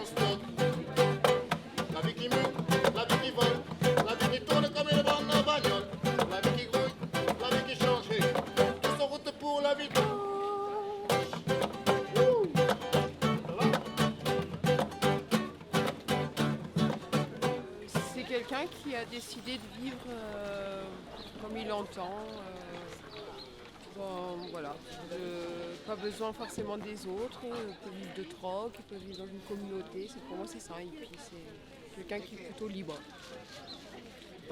en stock. La vie qui mue, la vie qui vole, la vie qui tourne comme une bande de bagnole. La vie qui grouille, la vie qui change. Qui sont route pour la vie. C'est quelqu'un qui a décidé de vivre comme il entend. Bon, voilà. Pas besoin forcément des autres. Il peut vivre de troc, il peut vivre dans une communauté. Pour moi, c'est ça. Et puis, c'est quelqu'un qui est plutôt libre.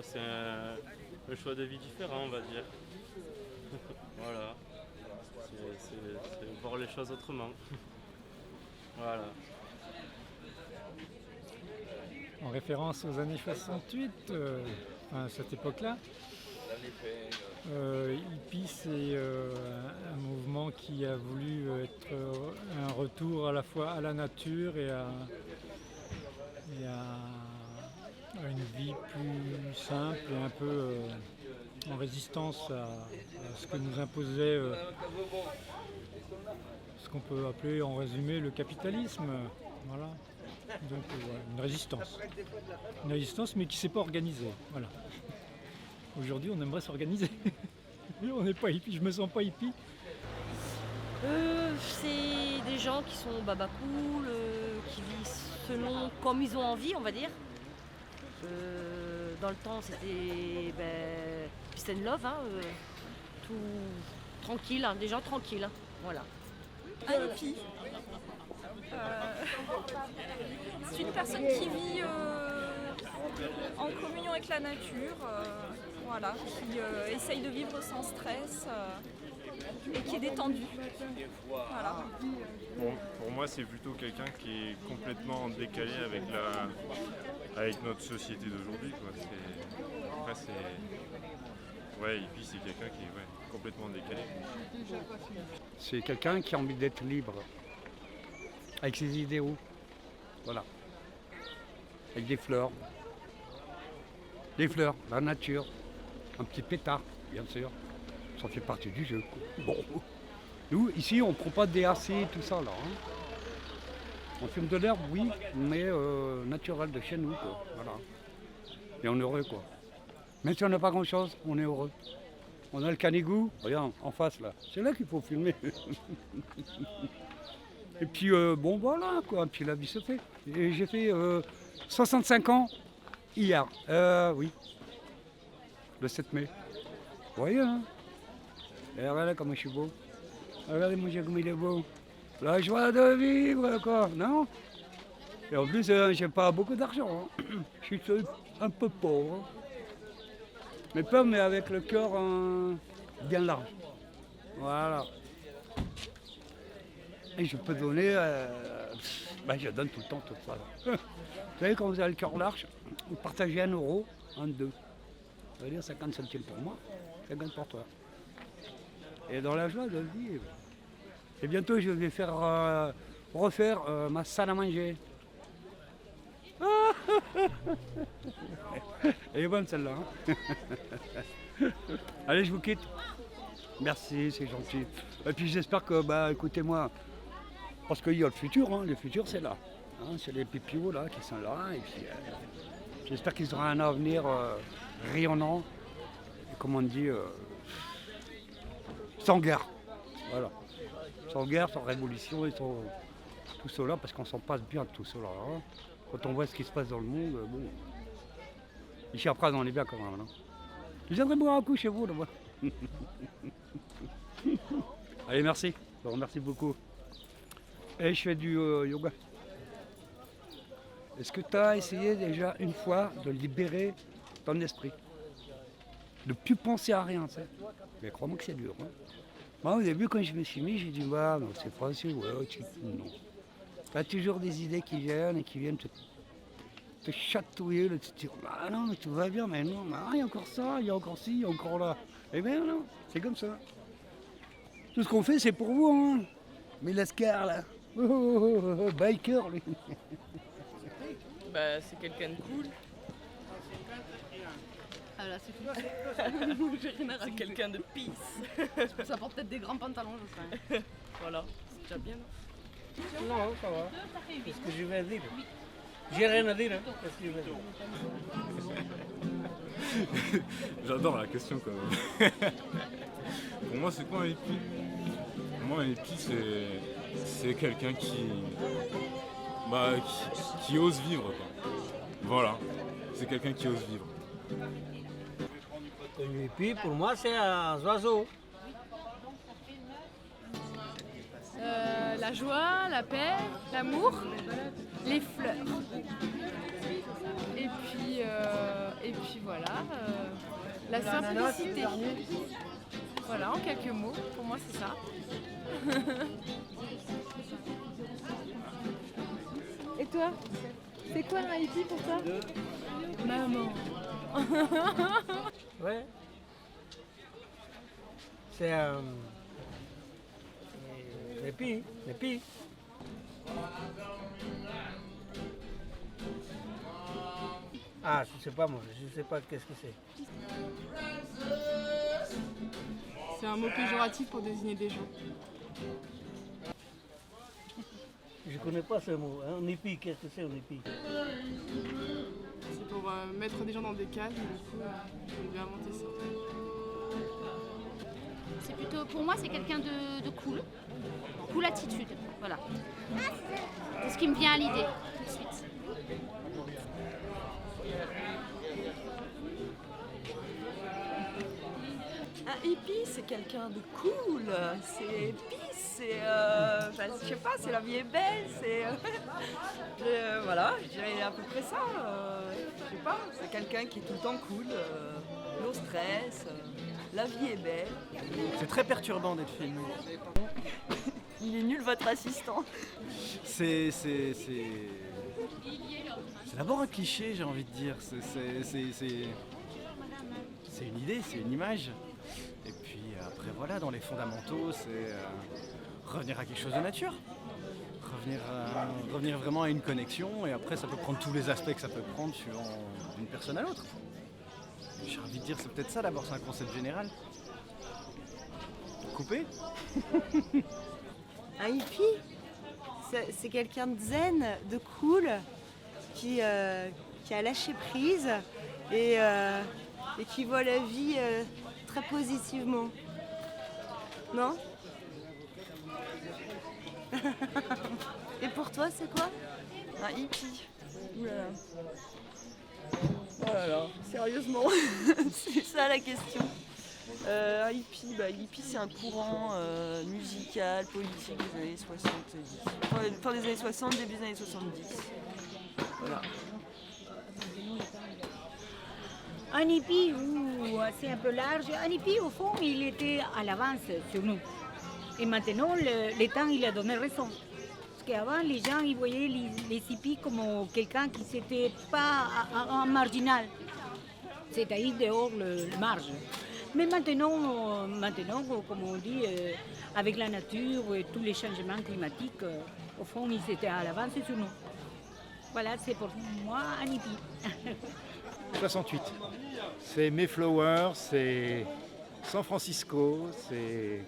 C'est un choix de vie différent, on va dire. Voilà. C'est voir les choses autrement. Voilà. En référence aux années 68, à cette époque-là, hippie, c'est un mouvement qui a voulu être un retour à la fois à la nature et à une vie plus simple et un peu en résistance à ce que nous imposait ce qu'on peut appeler en résumé le capitalisme. Voilà. Donc voilà, une résistance. Une résistance mais qui ne s'est pas organisée. Voilà. Aujourd'hui on aimerait s'organiser. Mais on n'est pas hippie, je me sens pas hippie. C'est des gens qui sont baba cool, qui vivent selon comme ils ont envie, on va dire. Dans le temps c'était peace and love, tout tranquille, des gens tranquilles. Voilà. Un hippie. C'est une personne qui vit en communion avec la nature, voilà, qui essaye de vivre sans stress et qui est détendu. Voilà. Bon, pour moi, c'est plutôt quelqu'un qui est complètement décalé avec notre société d'aujourd'hui, quoi. Après, hippie, c'est quelqu'un qui est complètement décalé. C'est quelqu'un qui a envie d'être libre, avec ses idéaux, voilà, avec des fleurs, la nature, un petit pétard, bien sûr, ça fait partie du jeu, quoi. Bon, nous, ici, on ne prend pas de DAC, tout ça, là. On fume de l'herbe, oui, mais naturel de chez nous, quoi, voilà. Et on est heureux, quoi. Même si on n'a pas grand-chose, on est heureux. On a le canigou, regarde, en face, là, c'est là qu'il faut filmer. Et puis, bon, voilà, quoi. Puis la vie se fait. Et j'ai fait 65 ans hier. Oui. Le 7 mai. Vous voyez, hein? Et regardez comme je suis beau. Regardez mon Dieu comme il est beau. La joie de vivre, quoi. Non? Et en plus, j'ai pas beaucoup d'argent. Hein. Je suis un peu pauvre. Hein. Mais pas, mais avec le cœur bien large. Voilà. Et je peux donner, je donne tout le temps tout ça. Vous savez, quand vous avez le cœur large, vous partagez 1 euro en deux. Ça veut dire 50 centimes pour moi, 50 pour toi. Et dans la joie de vivre. Et bientôt, je vais refaire ma salle à manger. Elle est bonne celle-là. Hein. Allez, je vous quitte. Merci, c'est gentil. Et puis j'espère que, écoutez-moi, parce qu'il y a le futur, hein, le futur c'est là. Hein, c'est les pipios là qui sont là. Et puis j'espère qu'ils auront un avenir rayonnant, et comme on dit, sans guerre. Voilà. Sans guerre, sans révolution et sans tout cela, parce qu'on s'en passe bien de tout cela. Hein. Quand on voit ce qui se passe dans le monde, bon. Ici après on est bien quand même. Hein. Je viendrai boire un coup chez vous là-bas. Allez, merci. Je vous remercie beaucoup. Et je fais du yoga. Est-ce que tu as essayé déjà une fois de libérer ton esprit? De ne plus penser à rien, tu sais? Mais crois-moi que c'est dur. Hein. Moi, au début, quand je me suis mis, j'ai dit, c'est facile, non. Tu as toujours des idées qui viennent et qui viennent te chatouiller, te dire, non, mais tout va bien, mais non, il y a encore ça, il y a encore ci, il y a encore là. Eh bien non, c'est comme ça. Tout ce qu'on fait, c'est pour vous, hein. Mais Lascar, là, biker, lui. C'est quelqu'un de cool. Ah là, c'est tout. J'ai rien à C'est rajouter. quelqu'un de peace. Ça porte peut-être des grands pantalons, je sais. Voilà, c'est déjà bien. Non, ça va. Qu'est-ce que je vais dire? J'ai rien à dire, hein. Qu'est-ce que je vais dire? J'adore la question quand même. Pour moi, c'est quoi un hippie? Pour moi, un hippie, c'est quelqu'un qui ose vivre, quoi. Voilà, c'est quelqu'un qui ose vivre. Un hippie, pour moi, c'est un oiseau. La joie, la paix, l'amour, les fleurs. Et puis voilà, la simplicité. Voilà, en quelques mots, pour moi c'est ça. Et toi? C'est quoi un hippie pour toi? Maman. Ouais. C'est un hippie. Ah, je sais pas moi, je sais pas qu'est-ce que c'est. C'est un mot péjoratif pour désigner des gens. Je connais pas ce mot. Un hippie, qu'est-ce que c'est un hippie? C'est pour mettre des gens dans des cases, du coup, j'ai inventé ça. C'est plutôt, pour moi, c'est quelqu'un de cool. Cool attitude, voilà. C'est ce qui me vient à l'idée, tout de suite. Un hippie, c'est quelqu'un de cool, c'est épice, c'est, je sais pas, c'est la vie est belle, c'est, voilà, je dirais à peu près ça, je sais pas, c'est quelqu'un qui est tout le temps cool, no stress, la vie est belle. C'est très perturbant d'être filmé. Il est nul votre assistant. C'est d'abord un cliché, j'ai envie de dire. C'est une idée, c'est une image. Et puis après voilà, dans les fondamentaux, c'est revenir à quelque chose de nature. Revenir vraiment à une connexion, et après ça peut prendre tous les aspects que ça peut prendre suivant d'une personne à l'autre. J'ai envie de dire, c'est peut-être ça d'abord, c'est un concept général. Coupé? Un hippie, c'est quelqu'un de zen, de cool, qui a lâché prise et qui voit la vie très positivement. Non? Et pour toi, c'est quoi? Un hippie. Ouh là là. Oh là là, sérieusement, c'est ça la question. Un hippie, hippie c'est un courant musical, politique des années 70. Fin des années 60, début des années 70. Voilà. Un hippie, c'est un peu large. Un hippie, au fond, il était à l'avance sur nous. Et maintenant, le temps, il a donné raison. Parce qu'avant, les gens, ils voyaient les hippies comme quelqu'un qui n'était pas un marginal. C'est-à-dire dehors le marge. Mais maintenant, comme on dit, avec la nature et tous les changements climatiques, au fond, ils étaient à l'avance sur nous. Voilà, c'est pour moi un hippie. 68. C'est Mayflower, c'est San Francisco, c'est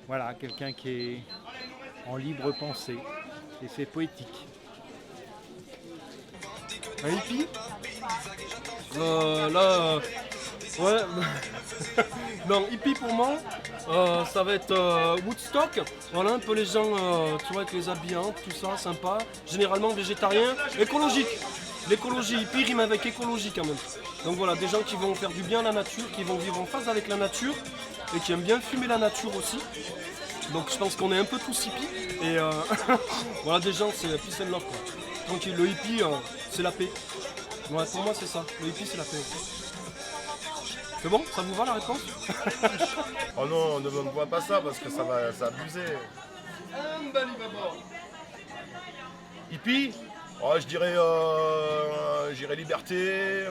voilà, quelqu'un qui est en libre pensée et c'est poétique. Un hippie? Ouais. Non, hippie pour moi, ça va être Woodstock. Voilà, un peu les gens, tu vois, avec les habits, tout ça, sympa. Généralement végétarien, écologique. L'écologie hippie rime avec écologie quand même. Donc voilà, des gens qui vont faire du bien à la nature, qui vont vivre en phase avec la nature et qui aiment bien fumer la nature aussi. Donc je pense qu'on est un peu tous hippies. Et voilà, des gens, c'est peace and love quoi. Donc le hippie, c'est la paix. Ouais, pour moi c'est ça. Le hippie, c'est la paix. C'est bon? Ça vous va la réponse? Oh non, ne me vois pas ça parce que ça va abuser. Hippie? Oh, je dirais liberté,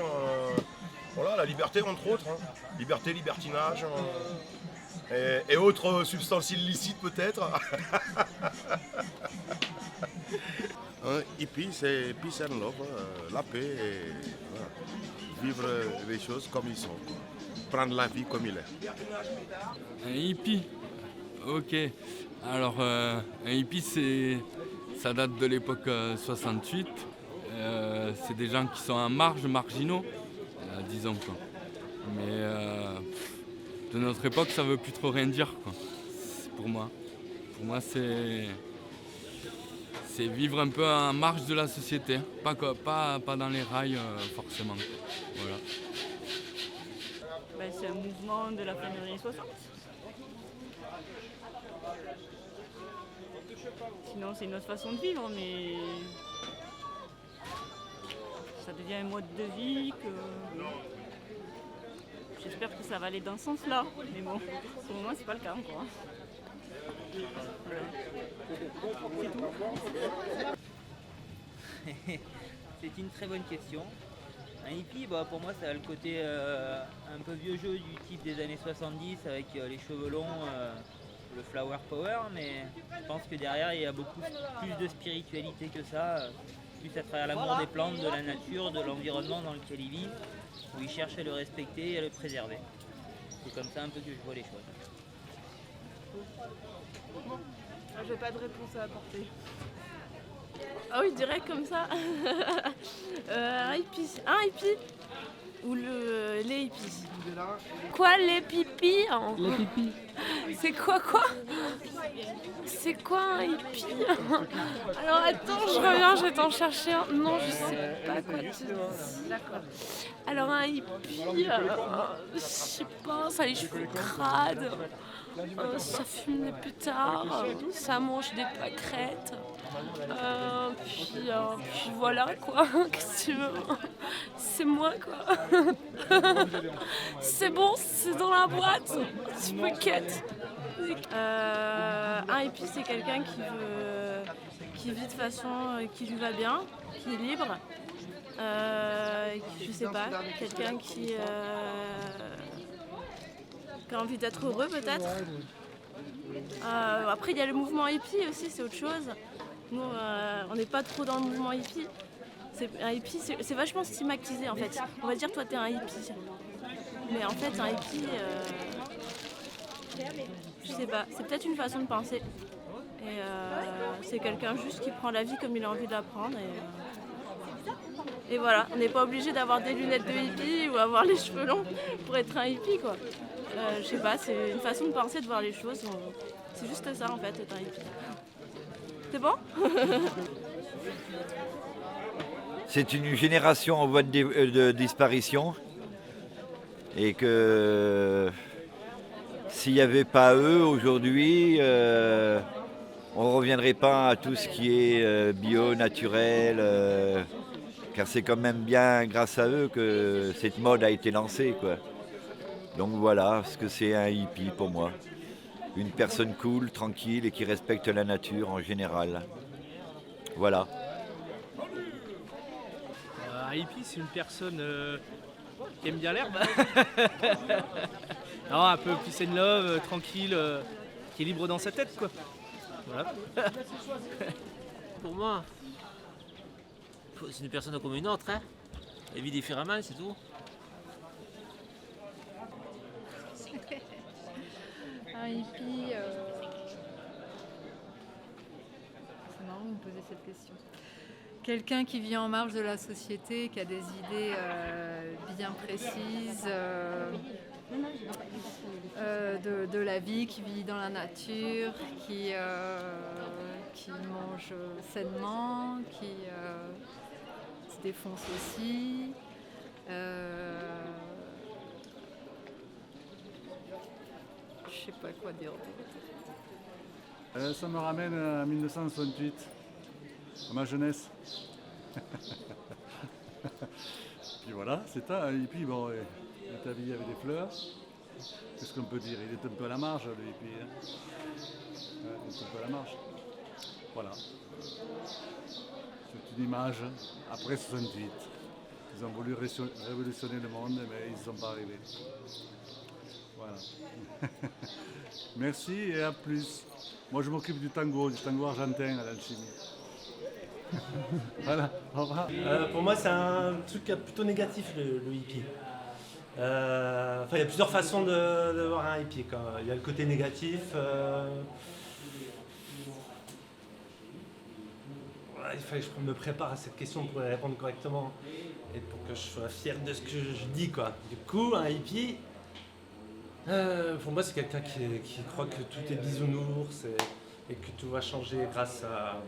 voilà, la liberté entre autres, hein. Liberté, libertinage, et autres substances illicites peut-être. Un hippie, c'est peace and love, la paix et voilà. Vivre les choses comme ils sont, prendre la vie comme il est. Un hippie, Ok, alors un hippie ça date de l'époque 68. C'est des gens qui sont en marge, marginaux, disons quoi. Mais de notre époque, ça veut plus trop rien dire quoi. Pour moi. Pour moi, c'est vivre un peu en marge de la société, pas dans les rails forcément. Voilà. Ben, c'est un mouvement de la fin des années 60. Sinon, c'est une autre façon de vivre, mais ça devient un mode de vie que j'espère que ça va aller dans ce sens-là. Mais bon, pour le moment, c'est pas le cas encore. C'est une très bonne question. Un hippie, bah, pour moi, ça a le côté un peu vieux jeu du type des années 70 avec les cheveux longs, le flower power, mais je pense que derrière, il y a beaucoup plus de spiritualité que ça, plus à travers l'amour des plantes, de la nature, de l'environnement dans lequel ils vivent, où ils cherchent à le respecter et à le préserver. C'est comme ça un peu que je vois les choses. J'ai pas de réponse à apporter. Ah oui, direct comme ça. Un hippie. Ou les hippies. Quoi, les pipis hein? Les pipis. C'est quoi C'est quoi un hippie? Alors attends, je reviens, je vais t'en chercher un. Non, je sais pas quoi te dire. D'accord. Alors un hippie, je sais pas, ça a les cheveux crades. Ça fume des pétards, ça mange des pâquerettes, puis voilà quoi, qu'est-ce que tu veux, c'est moi quoi, c'est bon, c'est dans la boîte, tu peux quête. Un hippie c'est quelqu'un qui vit de façon qui lui va bien, qui est libre, je sais pas, quelqu'un qui a envie d'être heureux peut-être. Après il y a le mouvement hippie aussi, c'est autre chose. Nous on n'est pas trop dans le mouvement hippie. Un hippie c'est vachement stigmatisé en fait. On va dire toi t'es un hippie. Mais en fait un hippie, je sais pas, c'est peut-être une façon de penser. Et c'est quelqu'un juste qui prend la vie comme il a envie de la prendre. Et voilà, on n'est pas obligé d'avoir des lunettes de hippie ou avoir les cheveux longs pour être un hippie quoi. Je sais pas, c'est une façon de penser, de voir les choses. C'est juste ça en fait, être un hippie. C'est bon? C'est une génération en voie de disparition. Et que s'il n'y avait pas eux aujourd'hui, on ne reviendrait pas à tout ce qui est bio, naturel. Car c'est quand même bien grâce à eux que cette mode a été lancée, quoi. Donc voilà ce que c'est un hippie pour moi. Une personne cool, tranquille et qui respecte la nature en général. Voilà. Un hippie, c'est une personne qui aime bien l'herbe. Non, un peu peace and love, tranquille, qui est libre dans sa tête, quoi. Voilà. Pour moi, c'est une personne comme une autre, hein. Elle vit différemment, c'est tout. Un hippie, c'est marrant de me poser cette question. Quelqu'un qui vit en marge de la société, qui a des idées bien précises de la vie, qui vit dans la nature, qui mange sainement, qui se défonce aussi. Je sais pas quoi dire d'autre. Ça me ramène à 1968, à ma jeunesse. Puis voilà, c'est ça. Et puis bon, il est habillé avec des fleurs. Qu'est-ce qu'on peut dire? Il est un peu à la marge, le hippie. Hein. Ouais, il est un peu à la marge. Voilà. C'est une image après 68. Ils ont voulu révolutionner le monde, mais ils ne sont pas arrivés. Voilà. Merci et à plus. Moi je m'occupe du tango argentin à l'alchimie. Voilà, au revoir. Pour moi c'est un truc plutôt négatif le hippie. Enfin, il y a plusieurs façons de voir un hippie, quoi. Il y a le côté négatif. Il fallait que je me prépare à cette question pour y répondre correctement et pour que je sois fier de ce que je dis, quoi. Du coup, un hippie, pour moi, c'est quelqu'un qui croit que tout est bisounours et que tout va changer grâce à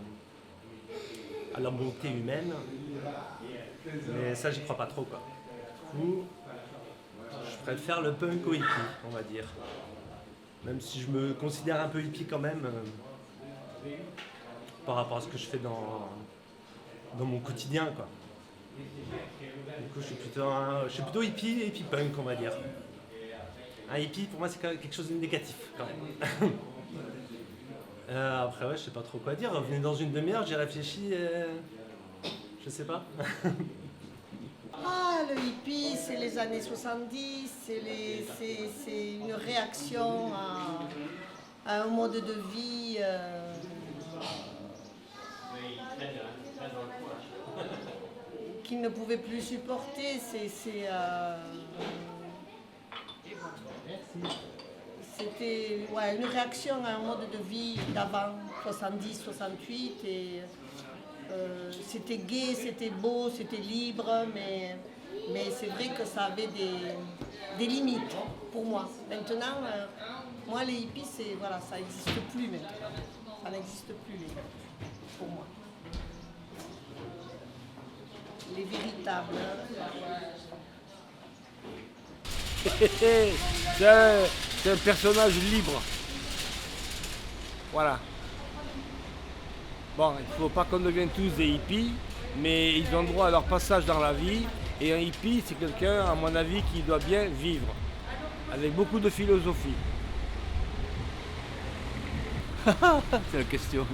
la bonté humaine. Mais ça, j'y crois pas trop, quoi. Du coup, je préfère le punk au hippie, on va dire. Même si je me considère un peu hippie quand même, par rapport à ce que je fais dans mon quotidien, quoi. Du coup, je suis plutôt hippie punk, on va dire. Un hippie, pour moi, c'est quand même quelque chose de négatif, quand même. Après, ouais, je sais pas trop quoi dire. Venez dans une demi-heure, j'y réfléchis et... Je sais pas. Ah, le hippie, c'est les années 70, c'est une réaction à un mode de vie qu'ils ne pouvaient plus supporter. C'était une réaction à un mode de vie d'avant, 70, 68, et c'était gai, c'était beau, c'était libre, mais c'est vrai que ça avait des limites pour moi. Maintenant, moi les hippies, ça n'existe plus maintenant. Ça n'existe plus pour moi. Les véritables. C'est un personnage libre. Voilà. Bon, il ne faut pas qu'on devienne tous des hippies, mais ils ont droit à leur passage dans la vie. Et un hippie, c'est quelqu'un, à mon avis, qui doit bien vivre, avec beaucoup de philosophie. C'est la question.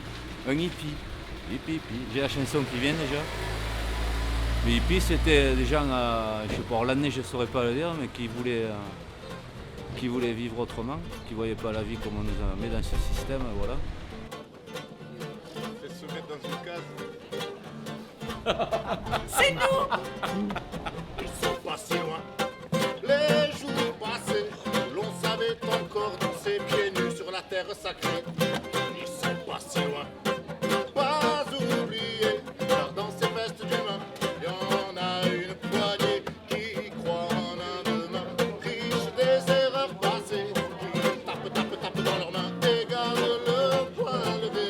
Un hippie. Hippie. J'ai la chanson qui vient déjà. Les hippies, c'était des gens, je sais pas, l'année je ne saurais pas le dire, mais qui voulaient vivre autrement, qui ne voyaient pas la vie comme on nous a mis dans ce système, voilà. C'est se mettre dans une case. C'est nous! Ils sont pas si loin. Les jours passés, l'on savait encore danser pieds nus sur la terre sacrée. Ils sont pas si loin. Pas oublier, car dans ces vestes d'humains, il y en a une poignée qui croient en un demain, riche des erreurs passées, qui tapent dans leurs mains et gardent le poing levé.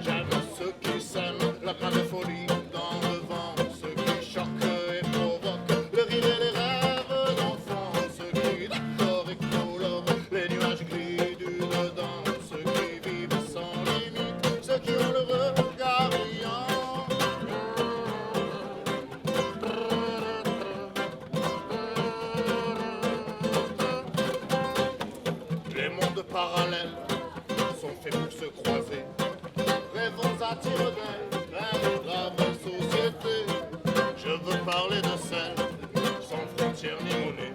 J'aime ceux qui sèment la graine de folie dans le vent, ceux qui choquent et provoquent le rire et les rêves d'enfants, ceux qui décorent et colorent les nuages gris du dedans, ceux qui vivent sans limite, ceux qui ont le regard brillant. Les mondes parallèles sont faits pour se croiser. Rêvons à tire-d'aile vers la vraie société. Je veux parler de celle sans frontières ni monnaie.